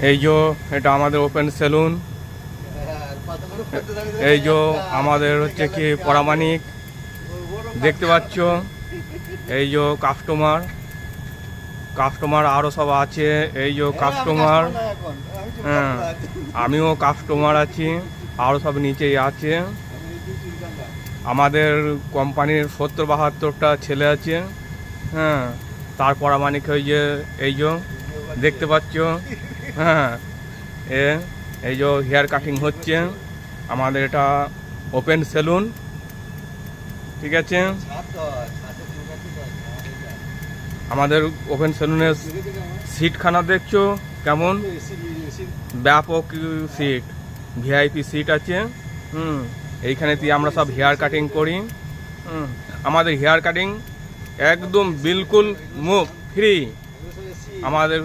এই যে এটা আমাদের ওপেন সেলুন। এই যে আমাদের হচ্ছে কি পরামানিক দেখতে পাচ্ছ। এই যে কাস্টমার আরও সব আছে। এই যে কাস্টমার, হ্যাঁ আমিও কাস্টমার আছি, আরও সব নিচেই আছে। আমাদের কোম্পানির 70-72টা ছেলে আছে। হ্যাঁ তার পরামানিক ওই যে এই যে দেখতে পাচ্ছ। হ্যাঁ এই যে হেয়ার কাটিং হচ্ছে আমাদের, এটা ওপেন সেলুন। ঠিক আছে, আমাদের ওপেন সেলুনের সিটখানা দেখছো কেমন, ব্যাপক সিট, ভিআইপি সিট আছে। এইখানেতে আমরা সব হেয়ার কাটিং করি। আমাদের হেয়ার কাটিং একদম বিলকুল মুফট ফ্রি। আমাদের